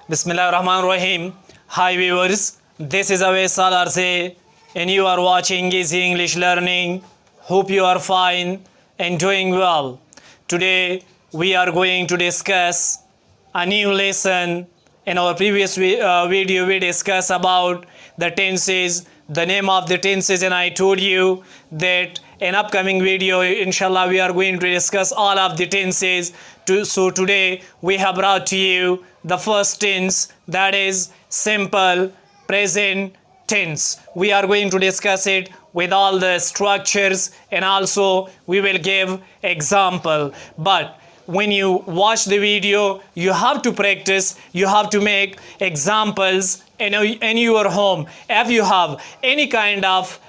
Bismillahirrahmanirrahim. Hi viewers, this is Avesal Arse and you are watching Easy English Learning. Hope you are fine and doing well. Today we are going to discuss a new lesson. In our previous video we discussed about the tenses, the name of the tenses, and I told you that in upcoming video inshallah we are going to discuss all of the tenses. So today we have brought to you the first tense, that is simple present tense. We are going to discuss it with all the structures and also we will give example. But when you watch the video, you have to practice, you have to make examples in your home. If you have any kind of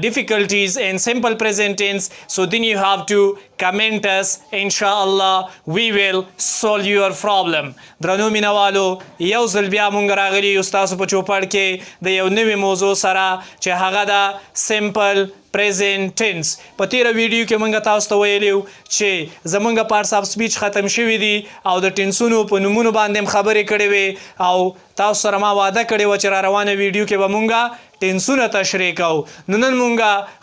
difficulties in simple present tense, so then you have to comment us. Inshallah we will solve your problem. درنو مینوالو یو ځل بیا مونږ راغلي یو ستاسو په چوپړ کې د یو نوې موضوع سره چې هغه ده simple present tense. په تیره ویډیو کې مونږ تاسو ته ویلو چې زمونږ پارټس اف سپیچ ختم شوي دي او د ټنسونو په نومونو باندې هم خبرې کړې وې او تاسو سره ما وعده کړې وه چې را روانه ویډیو کې به مونږ ټنسونه تشریح کوو. نو نن مونږ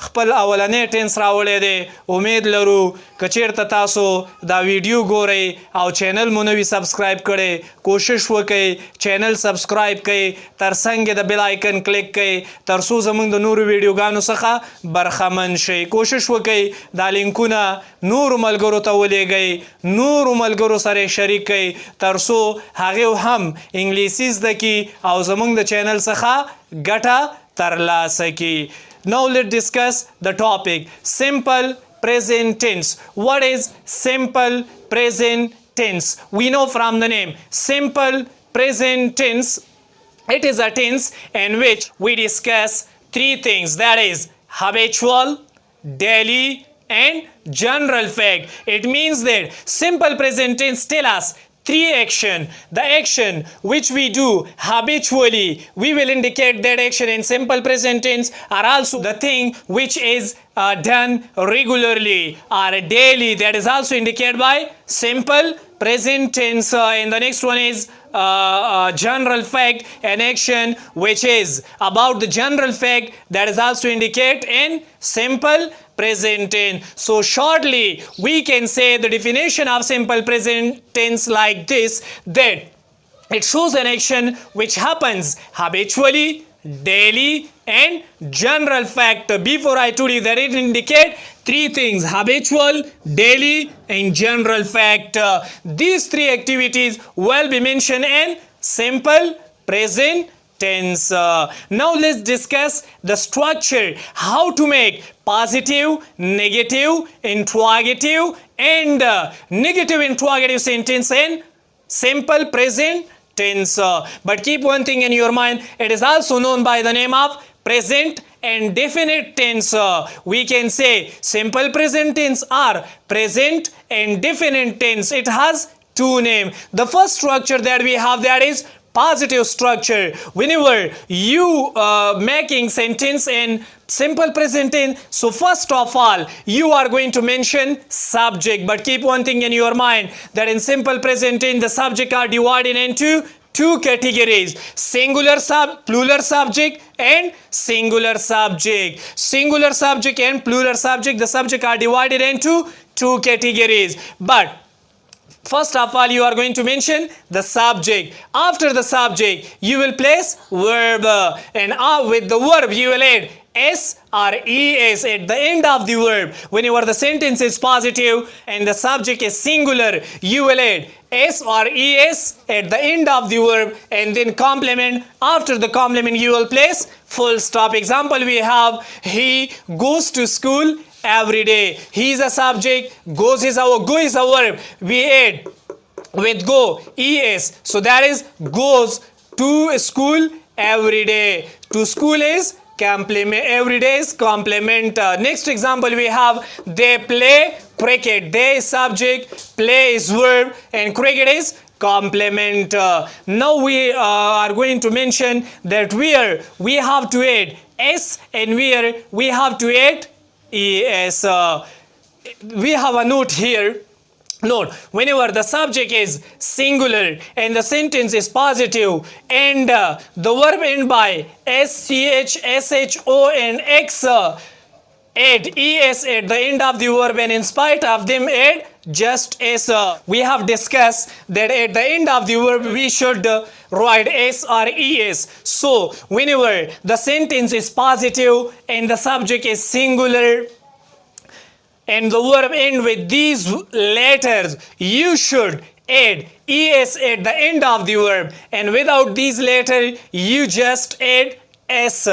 خپل اولنی ټنس راوړی دی. امید لرو که چیرته تاسو دا ویډیو ګورئ او چینل مو نه وي سبسکرایب کړی، کوشش وکئ چینل سبسکرایب کړئ، ترڅنګ د بیل آیکن کلیک کړئ تر څو زموږ د نورو ویډیوګانو څخه برخمن شئ. کوشش وکئ دا لینکونه نورو ملګرو ته ولیږئ، نورو ملګرو سره شریک کړئ تر څو هغې هم انګلیسي زده کړي او زموږ د چینل څخه ګټه ترلاسه کړي. Now let's discuss the topic simple present tense. What is simple present tense? We know from the name simple present tense, it is a tense in which we discuss three things, that is habitual, daily and general fact. It means that simple present tense tell us three action. The action which we do habitually, we will indicate that action in simple present tense, are also the thing which is done regularly or daily, that is also indicated by simple present tense. And the next one is general fact, an action which is about the general fact, that is also indicated in simple present tense. So shortly we can say the definition of simple present tense like this, that it shows an action which happens habitually, daily and general fact. Before I told you that it indicate three things, habitual, daily and general fact. These three activities will be mentioned in simple present tense. Now let's discuss the structure, how to make positive, negative, interrogative and negative interrogative sentence in simple present tense. But keep one thing in your mind, it is also known by the name of present and definite tense. We can say simple present tense or present and definite tense. It has two names. The first structure that we have, that is positive structure. Whenever you making sentence in simple present tense, so first of all you are going to mention subject. But keep one thing in your mind, that in simple present tense the subject are divided into two categories, singular plural subject and singular subject. Singular subject and plural subject, the subject are divided into two categories. But first of all you are going to mention the subject. After the subject you will place verb, and with the verb you will add S or ES at the end of the verb. Whenever the sentence is positive and the subject is singular, you will add S or ES at the end of the verb and then complement. After the complement you will place full stop. Example we have, he goes to school every day. He is a subject, go is a verb. We add with go ES, so that is goes to school every day. To school is complement, every day is complement. Next example we have, they play cricket. They is subject, play is verb and cricket is complement. Now we are going to mention that where we have to add S and where we have to add ES. We have a note here Note, whenever the subject is singular and the sentence is positive and the verb end by sch, sho and x, add es at the end of the verb, and in spite of them add just s. We have discussed that at the end of the verb we should write s or es. So whenever the sentence is positive and the subject is singular and the verb end with these letters, you should add es at the end of the verb, and without these letters you just add s.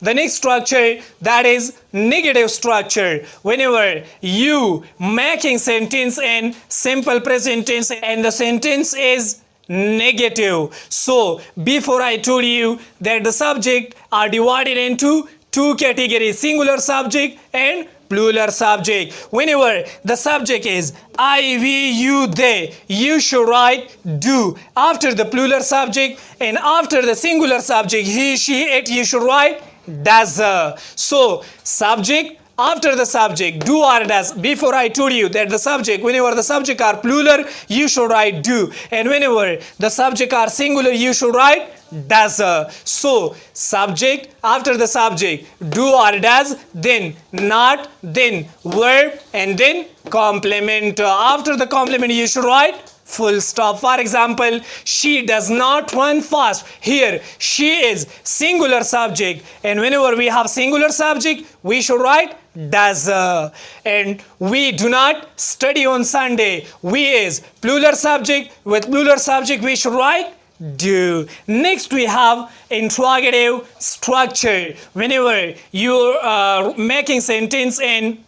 The next structure, that is negative structure. Whenever you making sentence in simple present tense and the sentence is negative. So before I told you that the subject are divided into two categories, singular subject and plural subject. Whenever the subject is I, we, you, they, you should write do after the plural subject, and after the singular subject he, she, it, you should write does. So subject after the subject do or does. Before I told you that the subject, whenever the subject are plural you should write do, and whenever the subject are singular you should write does. So subject after the subject do or does, then not, then verb, and then complement. After the complement you should write full stop. For example, she does not run fast. Here she is singular subject, and whenever we have singular subject we should write does. And we do not study on Sunday. We is plural subject, with plural subject we should write do. Next we have interrogative structure. Whenever you are making sentence in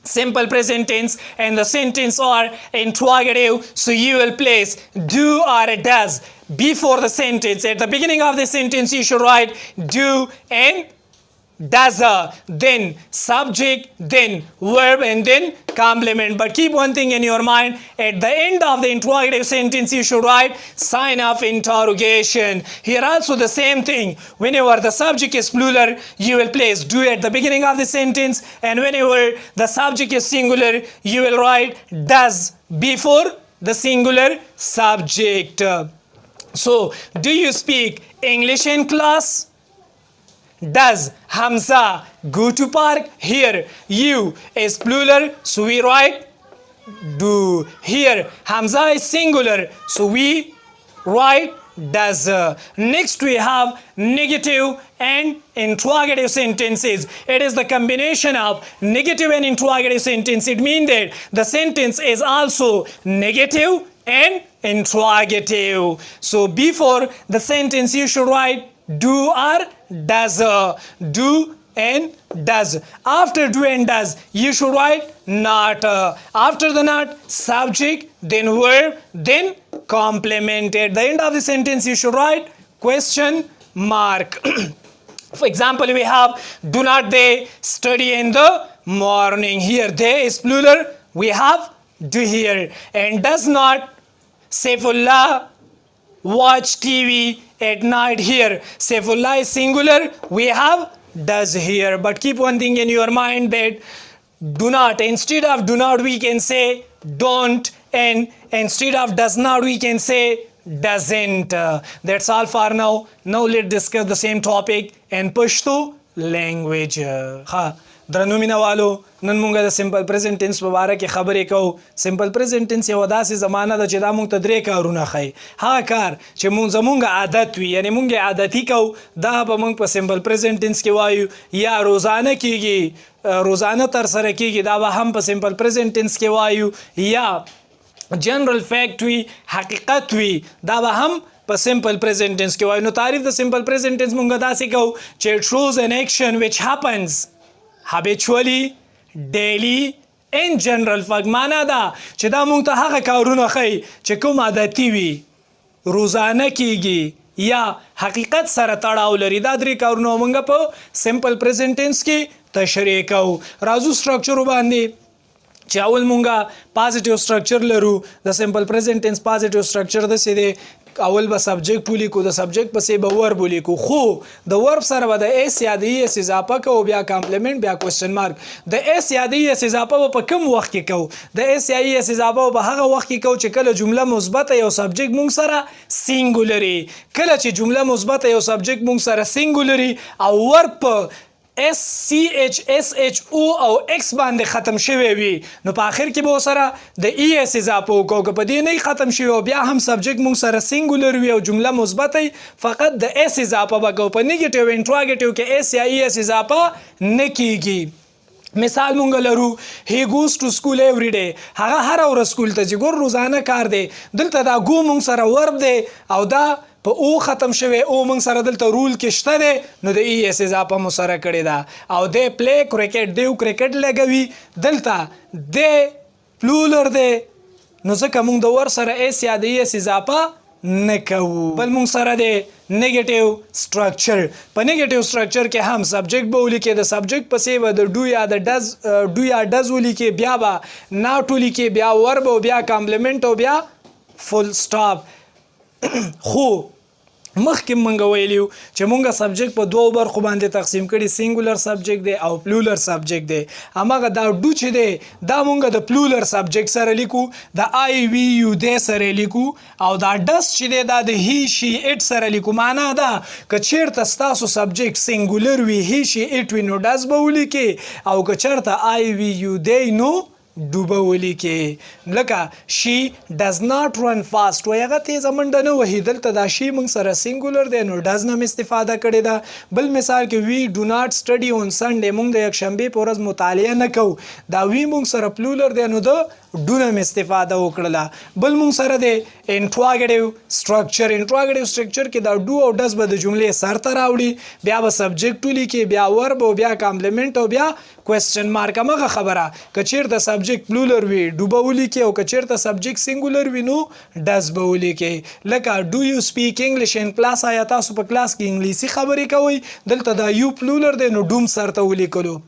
simple present tense and the sentence are interrogative, so you will place do or does before the sentence. At the beginning of the sentence you should write do and does, then subject, then verb, and then complement. But keep one thing in your mind, at the end of the interrogative sentence you should write sign of interrogation. Here also the same thing. Whenever the subject is plural you will place do at the beginning of the sentence, and whenever the subject is singular you will write does before the singular subject. So do you speak English in class? Does Hamza go to park? Here you is plural, so we write do. Here Hamza is singular, so we write does. Next we have negative and interrogative sentences. It is the combination of negative and interrogative sentence. It means that the sentence is also negative and interrogative. So before the sentence you should write do or does. Do and does. After do and does you should write not. After the not, subject, then verb, then complement. At the end of the sentence you should write question mark. For example, we have do not they study in the morning. Here they is plural, we have do here. And does not Saifullah watch TV at night? Here Saifullah is singular, we have does here. But keep one thing in your mind, that do not, instead of do not we can say don't, and instead of does not we can say doesn't. That's all for now. Now let's discuss the same topic in Pashto language. درنو مینوالو نن مونږ د سمپل پریزنټ ټینس په اړه کې خبرې کوو. سمپل پریزنټ ټینس یو داسې زمانه ده چې دا مونږ ته درې کارونه ښیي. هغه کار چې زمونږ عادت وي، یعنی مونږ عادتي کوو، دا به مونږ په سمپل پریزنټ ټینس کې وایو، یا روزانه کیږي، روزانه ترسره کیږي، دا به هم په سمپل پریزنټ ټینس کې وایو، یا جنرال فیکټ وي، حقیقت وي، دا به هم په سمپل پریزنټ ټینس کې وایو. نو تعریف د سمپل پریزنټ ټینس مونږ داسې کوو چې it shows an action which happens habitually, daily, in general fact. معنا دا چې دا مونږ ته هغه کارونه ښیي چې کوم عادتي وي، روزانه کیږي، یا حقیقت سره تړاو لري. دا درې کارونه مونږ په سمپل پریزنټ ټینس کې تشریح کوو. راځو سټرکچر باندې چې اول مونږه پازیټیو سټرکچر لرو. د سمپل پریزنټ ټینس پازیټیو سټرکچر داسې دی اول به سبجیکټ ولیکو د سبجیکټ پسې به ورب ولیکو خو د ورب سره به د ایس یا د ایس اضافه کوو بیا کامپلیمنٹ بیا کوېسچن مارک د ایس یا د ایس اضافه به په کوم وخت کې کوو د ایس یا ایس اضافه به هغه وخت کې کوو چې کله جمله مثبته یو سبجیکټ مونږ سره سینګولري کله چې جمله مثبته یو سبجیکټ مونږ سره سینګولري او ورب په اس سی ایچ اس ایچ او او ایکس باندې ختم شوی وي نو په اخر کې به سره د ای اس اضافه وکړو که په دې نه ختم شوی بیا هم سبجیکټ مونږ سره سینګولر وي او جمله مثبت فقط د اس اضافه وکړو په نیگیټیو انټراګیټیو کې اس یا ای اس اضافه نه کیږي مثال مونږ لرو هی ګوز ټو سکول ایوری ډے هغه هر ورځ سکول ته ځي ګور روزانه کار دی دلته دا ګو مونږ سره ورب دی او دا په او ختم شوی او مونږ سره دلته رول کې شته دی نو د ای اس اضافه مو سره کړې ده او د پلی کرکټ دیو کرکټ لګوي دلته د پلولر دی نو ځکه مونږ د ور سره ایس یا د ای اس اضافه نه کوو بل مونږ سره دی نیگیټیو سټرکچر په نیگیټیو سټرکچر کې هم سبجیکټ به ولیکې د سبجیکټ پسې به د ډو یا د ډز ولیکې بیا به ناټ ولیکې بیا ورب او بیا کامپلیمنټ او بیا فل سټاپ خو مخکې مونږ ویلیو چې مونږ سبجیکټ په دوو برخو باندې تقسیم کړي سینګولر سبجیکټ دی او پلولر سبجیکټ دی هماغه دا ډو چې دی دا مونږ د پلولر سبجیکټ سره لیکو د آی وی یو دی سره لیکو او دا ډس چې دی دا د هی شي اټ سره لیکو معنا دا که چیرته ستاسو سبجیکټ سینګولر وي هی شي اټ وي نو ډس به ولیکې او که چیرته آی وی یو دی نو ډوبه ولیکې لکه شي ډز ناټ رن فاست وایي هغه تیزه منډه نه وهي دلته دا شي موږ سره سینګولر دی نو ډز نه استفاده کړې ده بل مثال کې وی ډو ناټ سټډي اون سنډے موږ د یکشنبې په ورځ مطالعه نه کوو دا وی موږ سره پلولر دی نو د ډو نه استفاده وکړله بل موږ سره دی انټراګیټیو سټرکچر انټراګیټیو سټرکچر کې دا ډو او ډز به د جملې سر ته راوړي بیا به سبجیکټ ولیکي بیا ورب او بیا کامپلیمنټ او بیا کوېسچن مارک همغه خبره که چیرته سبجیکټ پلولر وي ډو به ولیکي او که چیرته سبجیکټ سینګولر وي نو ډز به ولیکي لکه ډو یو سپیک انګلیش ان کلاس آیا تاسو په کلاس کې انګلیسي خبرې کوئ دلته دا یو پلولر دی نو ډوم سر ته ولیکلو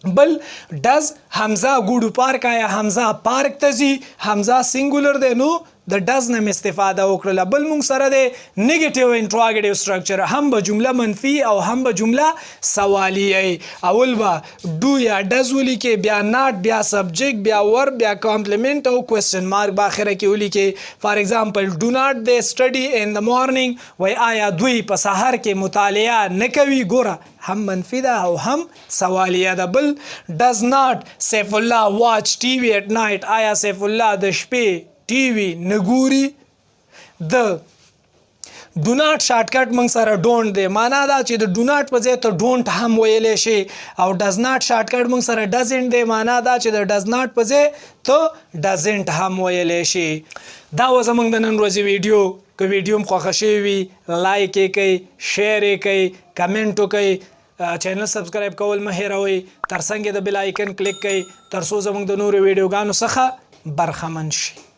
بل ډز حمزه ګوډو پارک آیا حمزه پارک ته ځي حمزه سینګولر دی نو د ډز نه استفاده وکړله بل مونږ سره دی نیگیټیو انټراګیټیو سټرکچر هم به جمله منفي او هم به جمله سوالیه اول به ډو یا ډز ولیکې بیا ناټ بیا سبجیکټ بیا ورب بیا کامپلیمنټ او کوېسچن مارک به اخره کې ولیکې فار ایگزامپل ډو ناټ دی سټډي ان د مارنینګ وای آیا دوی په سحر کې مطالعه نه کوي ګوره هم منفي ده او هم سوالیه ده بل ډز ناټ سیف الله واچ ټي وي اټ نایټ آیا سیف الله د شپې ټي وي نه ګوري د ډو ناټ شارټکټ موږ سره ډونټ دی معنا دا چې د ډو ناټ په ځای ته ډونټ هم ویلی شي او ډز ناټ شارټکټ موږ سره ډزنټ دی معنا دا چې د ډز ناټ په ځای ته ډزنټ هم ویلی شي دا و زموږ د نن ورځې ویډیو که ویډیو م خوښه شوې وي لایک یې کوئ شیر یې کوئ کمنټ وکئ چینل سبسکرایب کول مه هیروئ تر څنګ د بیل آیکن کلیک کوئ تر څو زموږ د نورو ویډیوګانو څخه برخمن شي